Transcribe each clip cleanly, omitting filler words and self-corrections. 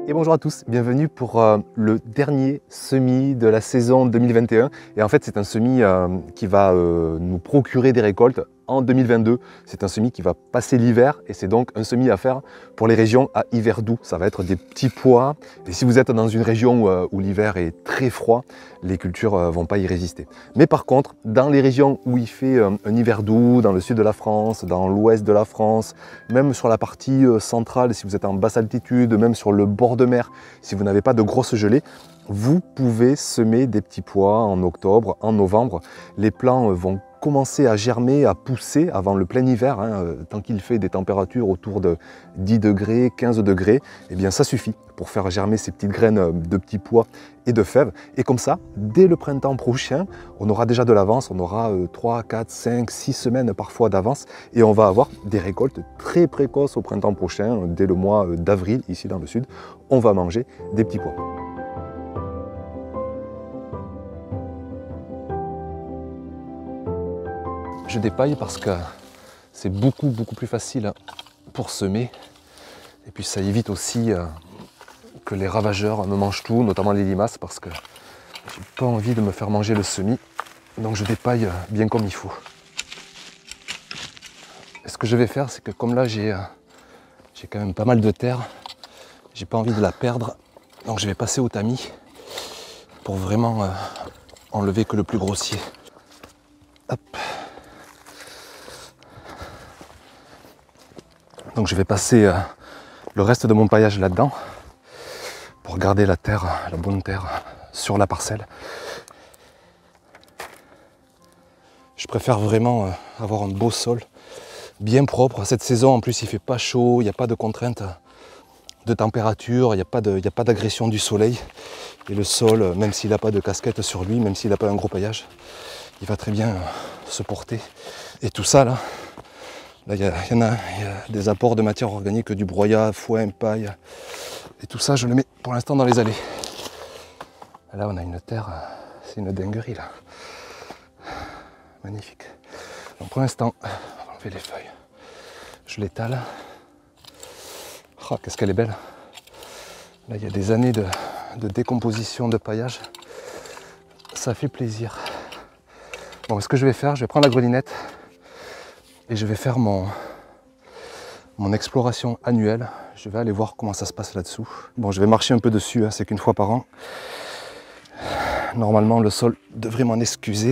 Et bonjour à tous, bienvenue pour le dernier semis de la saison 2021. Et en fait, c'est un semis qui va nous procurer des récoltes en 2022. C'est un semis qui va passer l'hiver et c'est donc un semis à faire pour les régions à hiver doux. Ça va être des petits pois. Et si vous êtes dans une région où l'hiver est très froid, les cultures ne vont pas y résister. Mais par contre, dans les régions où il fait un hiver doux, dans le sud de la France, dans l'ouest de la France, même sur la partie centrale, si vous êtes en basse altitude, même sur le bord de mer, si vous n'avez pas de grosses gelées, vous pouvez semer des petits pois en octobre, en novembre. Les plants vont commencer à germer, à pousser avant le plein hiver, tant qu'il fait des températures autour de 10 degrés, 15 degrés, eh bien ça suffit pour faire germer ces petites graines de petits pois et de fèves. Et comme ça, dès le printemps prochain, on aura déjà de l'avance, on aura 3, 4, 5, 6 semaines parfois d'avance et on va avoir des récoltes très précoces au printemps prochain, dès le mois d'avril, ici dans le sud, on va manger des petits pois. Je dépaille parce que c'est beaucoup plus facile pour semer et puis ça évite aussi que les ravageurs me mangent tout, notamment les limaces, parce que j'ai pas envie de me faire manger le semis, donc je dépaille bien comme il faut. Et ce que je vais faire, c'est que comme là j'ai quand même pas mal de terre, j'ai pas envie de la perdre, donc je vais passer au tamis pour vraiment enlever que le plus grossier. Hop. Donc je vais passer le reste de mon paillage là-dedans pour garder la terre, la bonne terre sur la parcelle. Je préfère vraiment avoir un beau sol, bien propre. Cette saison, en plus, il fait pas chaud, il n'y a pas de contraintes de température, il n'y a pas d'agression du soleil. Et le sol, même s'il n'a pas de casquette sur lui, même s'il n'a pas un gros paillage, il va très bien se porter. Et tout ça, là il y a des apports de matière organique, du broyat, foin, paille. Et tout ça, je le mets pour l'instant dans les allées. Là, on a une terre, c'est une dinguerie, là. Magnifique. Donc pour l'instant, on va enlever les feuilles. Je l'étale. Oh, qu'est-ce qu'elle est belle. Là, il y a des années de décomposition de paillage. Ça fait plaisir. Bon, ce que je vais faire, je vais prendre la grelinette et je vais faire mon exploration annuelle. Je vais aller voir comment ça se passe là-dessous. Bon, je vais marcher un peu dessus, c'est qu'une fois par an. Normalement, le sol devrait m'en excuser.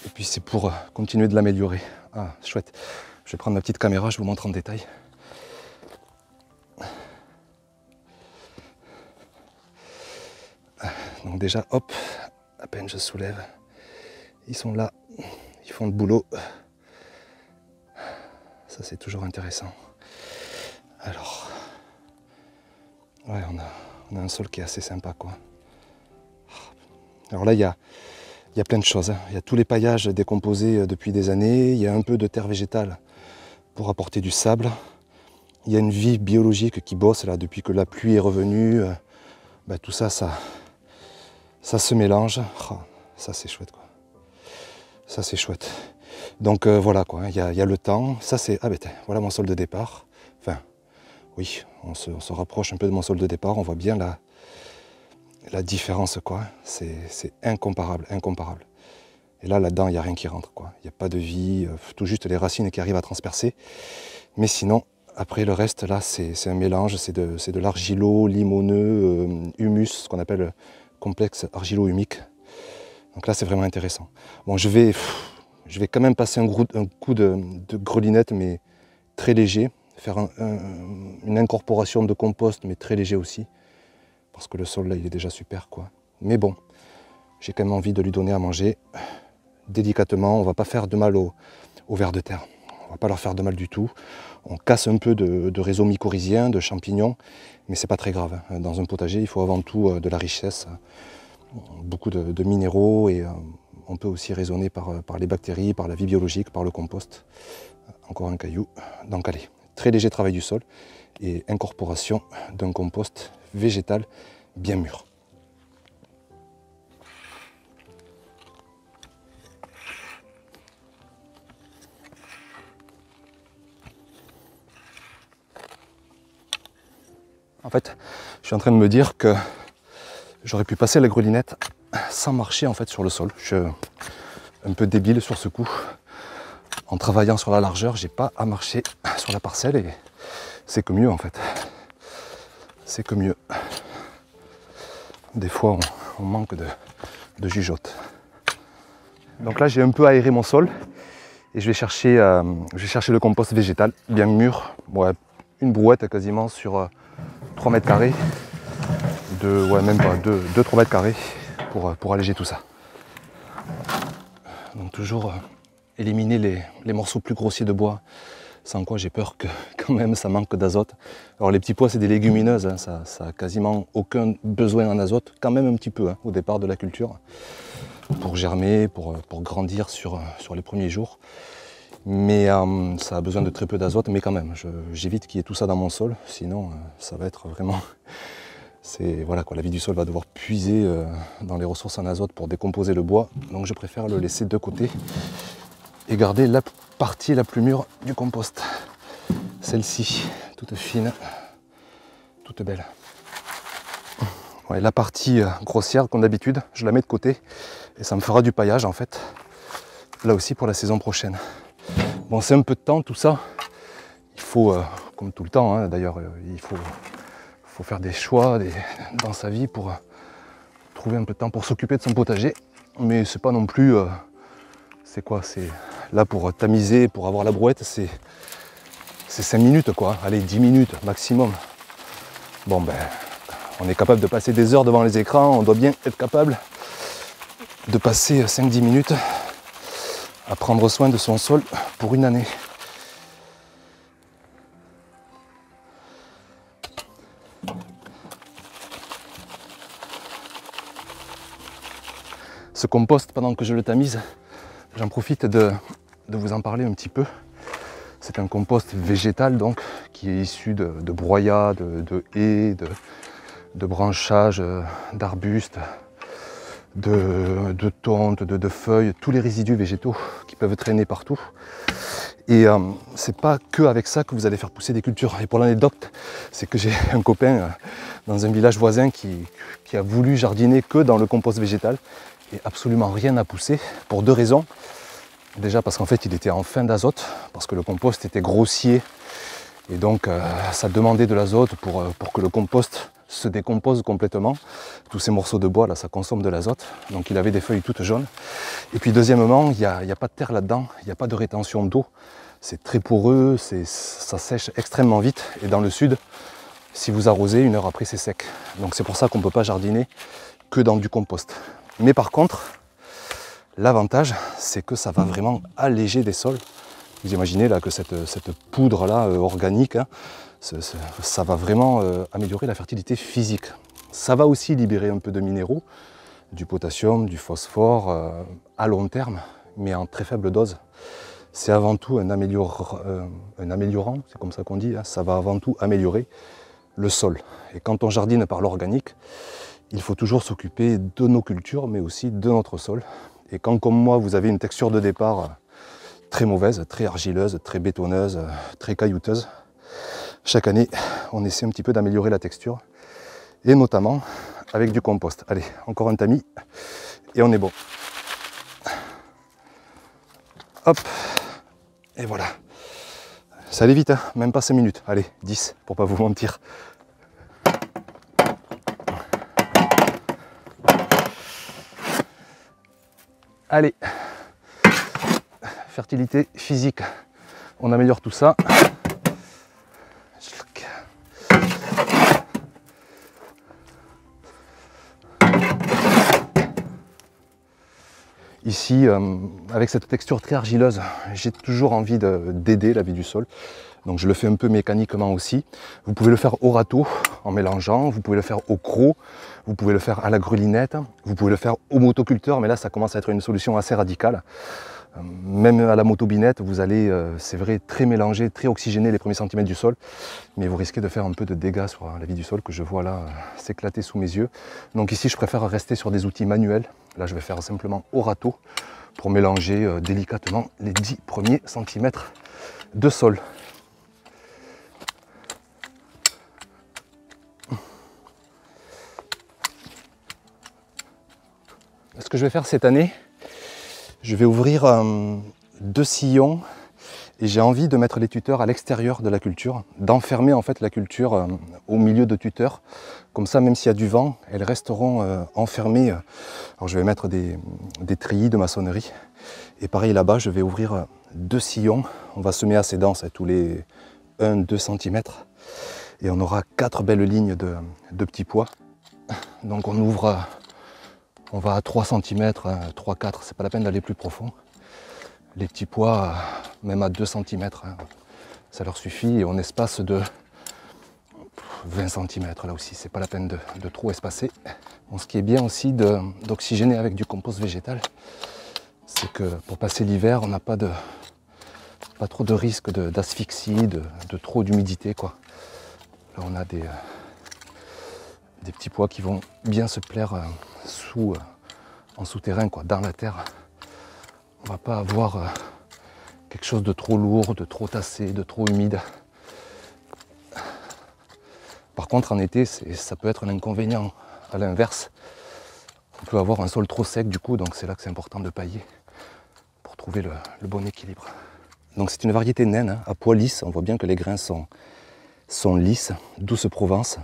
Et puis c'est pour continuer de l'améliorer. Ah, chouette. Je vais prendre ma petite caméra, je vous montre en détail. Donc déjà, hop, à peine je soulève. Ils sont là, ils font le boulot. Ça, c'est toujours intéressant. Alors, ouais, on a un sol qui est assez sympa, quoi. Alors là, il y a plein de choses. Il y a tous les paillages décomposés depuis des années. Il y a un peu de terre végétale pour apporter du sable. Il y a une vie biologique qui bosse là depuis que la pluie est revenue. Tout ça, ça se mélange. Oh, ça, c'est chouette, quoi. Ça, c'est chouette. Donc voilà, quoi. Il y a le temps. Ça, c'est... Ah ben, voilà mon sol de départ. Enfin, oui, on se rapproche un peu de mon sol de départ. On voit bien la différence, quoi. C'est incomparable, incomparable. Et là-dedans, il n'y a rien qui rentre, quoi. Il n'y a pas de vie, tout juste les racines qui arrivent à transpercer. Mais sinon, après le reste, là, c'est un mélange, c'est de l'argilo, limoneux, humus, ce qu'on appelle complexe argilo-humique. Donc là, c'est vraiment intéressant. Bon, je vais quand même passer un coup de grelinette, mais très léger. Faire une incorporation de compost, mais très léger aussi. Parce que le sol, là, il est déjà super, quoi. Mais bon, j'ai quand même envie de lui donner à manger. Délicatement, on ne va pas faire de mal aux vers de terre. On ne va pas leur faire de mal du tout. On casse un peu de réseau mycorhizien, de champignons, mais c'est pas très grave. Dans un potager, il faut avant tout de la richesse, beaucoup de minéraux, et on peut aussi raisonner par les bactéries, par la vie biologique, par le compost. Encore un caillou. Donc allez, très léger travail du sol et incorporation d'un compost végétal bien mûr. En fait, je suis en train de me dire que j'aurais pu passer la grelinette sans marcher en fait sur le sol. Je suis un peu débile sur ce coup. En travaillant sur la largeur, j'ai pas à marcher sur la parcelle et c'est que mieux en fait. C'est que mieux. Des fois, on manque de jugeote. Donc là, j'ai un peu aéré mon sol et je vais chercher le compost végétal bien mûr. Ouais, une brouette quasiment sur 3 mètres carrés. Ouais, même pas 2-3 mètres carrés pour alléger tout ça. Donc toujours éliminer les morceaux plus grossiers de bois, sans quoi j'ai peur que quand même ça manque d'azote. Alors les petits pois c'est des légumineuses, hein, ça a quasiment aucun besoin en azote, quand même un petit peu hein, au départ de la culture, pour germer, pour grandir sur les premiers jours. Mais ça a besoin de très peu d'azote, mais quand même, j'évite qu'il y ait tout ça dans mon sol, sinon ça va être vraiment... Voilà quoi, la vie du sol va devoir puiser dans les ressources en azote pour décomposer le bois, donc je préfère le laisser de côté et garder la partie la plus mûre du compost. Celle-ci, toute fine, toute belle. Ouais, la partie grossière comme d'habitude, je la mets de côté et ça me fera du paillage en fait, là aussi pour la saison prochaine. Bon, c'est un peu de temps tout ça, il faut, comme tout le temps hein, d'ailleurs, il faut faire des choix dans sa vie pour trouver un peu de temps pour s'occuper de son potager, mais c'est pas non plus, c'est quoi, c'est là pour tamiser, pour avoir la brouette, c'est 5 minutes quoi, allez 10 minutes maximum. Bon ben, on est capable de passer des heures devant les écrans, on doit bien être capable de passer 5-10 minutes à prendre soin de son sol pour une année. Ce compost, pendant que je le tamise, j'en profite de vous en parler un petit peu. C'est un compost végétal donc, qui est issu de broyats, de haies, de branchages, d'arbustes, de tontes, de feuilles, tous les résidus végétaux qui peuvent traîner partout. Et c'est pas que avec ça que vous allez faire pousser des cultures. Et pour l'anecdote, c'est que j'ai un copain dans un village voisin qui a voulu jardiner que dans le compost végétal. Et absolument rien n'a poussé, pour 2 raisons. Déjà parce qu'en fait il était en fin d'azote, parce que le compost était grossier, et donc ça demandait de l'azote pour que le compost se décompose complètement. Tous ces morceaux de bois là, ça consomme de l'azote, donc il avait des feuilles toutes jaunes. Et puis deuxièmement, il n'y a pas de terre là-dedans, il n'y a pas de rétention d'eau, c'est très poreux, ça sèche extrêmement vite, et dans le sud, si vous arrosez, 1 heure après c'est sec. Donc c'est pour ça qu'on ne peut pas jardiner que dans du compost. Mais par contre, l'avantage, c'est que ça va vraiment alléger des sols. Vous imaginez là que cette poudre là organique, hein, ça va vraiment améliorer la fertilité physique. Ça va aussi libérer un peu de minéraux, du potassium, du phosphore à long terme, mais en très faible dose. C'est avant tout un améliorant, c'est comme ça qu'on dit, hein, ça va avant tout améliorer le sol. Et quand on jardine par l'organique, il faut toujours s'occuper de nos cultures, mais aussi de notre sol. Et quand, comme moi, vous avez une texture de départ très mauvaise, très argileuse, très bétonneuse, très caillouteuse, chaque année, on essaie un petit peu d'améliorer la texture, et notamment avec du compost. Allez, encore un tamis, et on est bon. Hop, et voilà. Ça allait vite, hein, même pas 5 minutes. Allez, 10, pour pas vous mentir. Allez, fertilité physique, on améliore tout ça. Ici, avec cette texture très argileuse, j'ai toujours envie d'aider la vie du sol. Donc je le fais un peu mécaniquement aussi. Vous pouvez le faire au râteau en mélangeant, vous pouvez le faire au croc, vous pouvez le faire à la grelinette, vous pouvez le faire au motoculteur, mais là ça commence à être une solution assez radicale. Même à la motobinette, vous allez, c'est vrai, très mélanger, très oxygéner les premiers centimètres du sol, mais vous risquez de faire un peu de dégâts sur la vie du sol que je vois là s'éclater sous mes yeux. Donc ici je préfère rester sur des outils manuels. Là je vais faire simplement au râteau pour mélanger délicatement les 10 premiers centimètres de sol. que je vais faire cette année, je vais ouvrir 2 sillons et j'ai envie de mettre les tuteurs à l'extérieur de la culture, d'enfermer en fait la culture au milieu de tuteurs. Comme ça, même s'il y a du vent, elles resteront enfermées. Alors je vais mettre des treillis de maçonnerie. Et pareil là-bas, je vais ouvrir 2 sillons. On va semer assez dense, tous les 1-2 cm. Et on aura 4 belles lignes de petits pois. Donc on ouvre, on va à 3 cm, 3-4, c'est pas la peine d'aller plus profond. Les petits pois, même à 2 cm, ça leur suffit. Et on espace de 20 cm là aussi, c'est pas la peine de trop espacer. Bon, ce qui est bien aussi d'oxygéner avec du compost végétal, c'est que pour passer l'hiver, on n'a pas trop de risque d'asphyxie, de trop d'humidité, quoi. Là on a des petits pois qui vont bien se plaire en souterrain, quoi, dans la terre. On va pas avoir quelque chose de trop lourd, de trop tassé, de trop humide. Par contre, en été, ça peut être un inconvénient. À l'inverse, on peut avoir un sol trop sec du coup, donc c'est là que c'est important de pailler pour trouver le bon équilibre. Donc c'est une variété naine, à pois lisses. On voit bien que les grains sont lisses, douce Provence.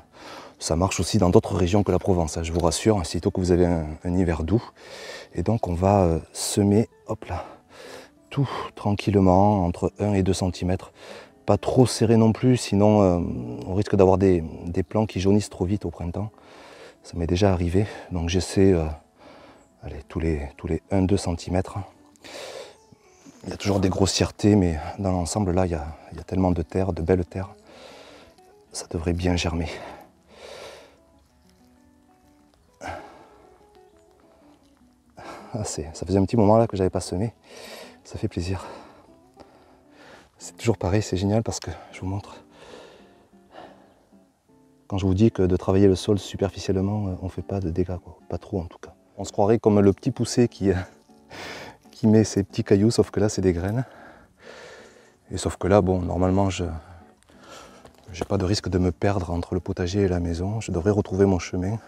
Ça marche aussi dans d'autres régions que la Provence, je vous rassure, sitôt que vous avez un hiver doux. Et donc on va semer, hop là, tout tranquillement, entre 1 et 2 cm. Pas trop serré non plus, sinon on risque d'avoir des plants qui jaunissent trop vite au printemps. Ça m'est déjà arrivé, donc j'essaie tous les 1-2 cm. Il y a toujours des grossièretés, mais dans l'ensemble là, il y a tellement de terre, de belles terres. Ça devrait bien germer. Ah, ça faisait un petit moment là que j'avais pas semé, ça fait plaisir. C'est toujours pareil, c'est génial parce que je vous montre. Quand je vous dis que de travailler le sol superficiellement, on ne fait pas de dégâts, quoi. Pas trop en tout cas. On se croirait comme le petit poussé qui met ses petits cailloux, sauf que là c'est des graines. Et sauf que là, bon, normalement je n'ai pas de risque de me perdre entre le potager et la maison. Je devrais retrouver mon chemin.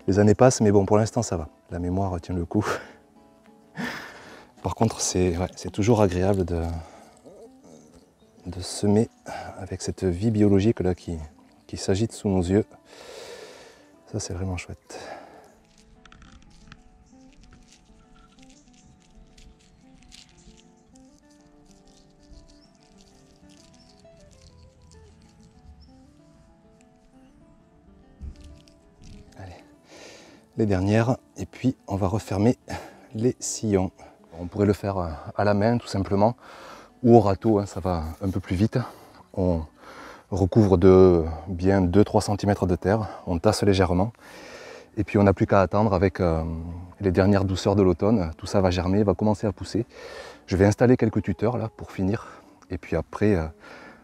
Les années passent, mais bon, pour l'instant ça va. La mémoire tient le coup. Par contre, c'est toujours agréable de semer avec cette vie biologique là qui s'agite sous nos yeux. Ça, c'est vraiment chouette. Allez, les dernières, et puis on va refermer les sillons. On pourrait le faire à la main tout simplement, ou au râteau, hein, ça va un peu plus vite. On recouvre de bien 2-3 cm de terre, on tasse légèrement, et puis on n'a plus qu'à attendre avec les dernières douceurs de l'automne. Tout ça va germer, va commencer à pousser. Je vais installer quelques tuteurs là pour finir, et puis après,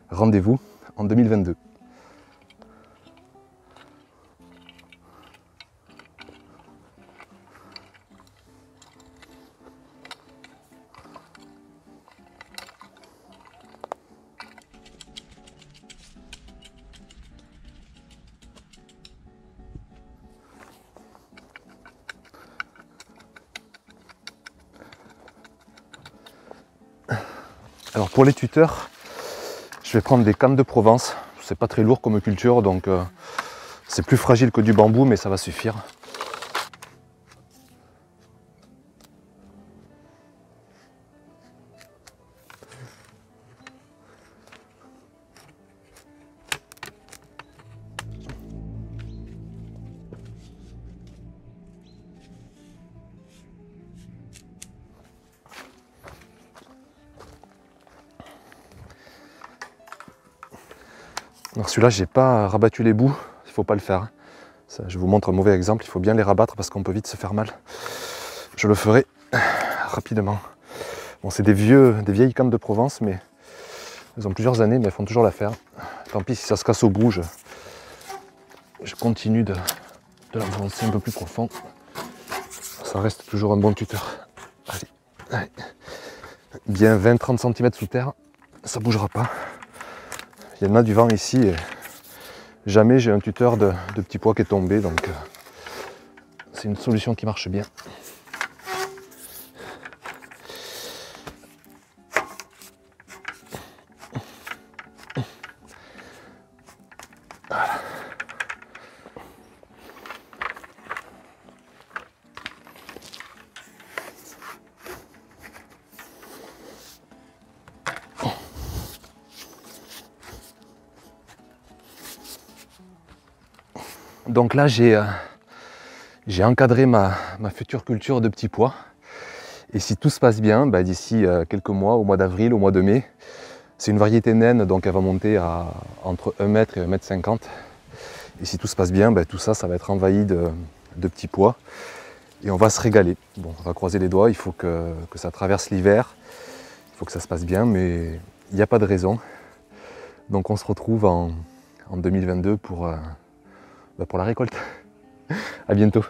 rendez-vous en 2022. Alors pour les tuteurs, je vais prendre des cannes de Provence. C'est pas très lourd comme culture, donc c'est plus fragile que du bambou, mais ça va suffire. Alors celui-là, j'ai pas rabattu les bouts, il faut pas le faire. Ça, je vous montre un mauvais exemple, il faut bien les rabattre parce qu'on peut vite se faire mal. Je le ferai rapidement. Bon, c'est des vieilles cannes de Provence, mais elles ont plusieurs années, mais elles font toujours l'affaire. Tant pis si ça se casse au bout, je continue de l'enfoncer un peu plus profond. Ça reste toujours un bon tuteur. Allez. Bien 20-30 cm sous terre, ça bougera pas. Il y en a du vent ici et jamais j'ai un tuteur de petits pois qui est tombé, donc c'est une solution qui marche bien. Donc là, j'ai encadré ma future culture de petits pois. Et si tout se passe bien, d'ici quelques mois, au mois d'avril, au mois de mai, c'est une variété naine, donc elle va monter à entre 1 mètre et 1 mètre 50. Et si tout se passe bien, tout ça, ça va être envahi de petits pois. Et on va se régaler. Bon, on va croiser les doigts, il faut que ça traverse l'hiver. Il faut que ça se passe bien, mais il n'y a pas de raison. Donc on se retrouve en 2022 pour la récolte. À bientôt.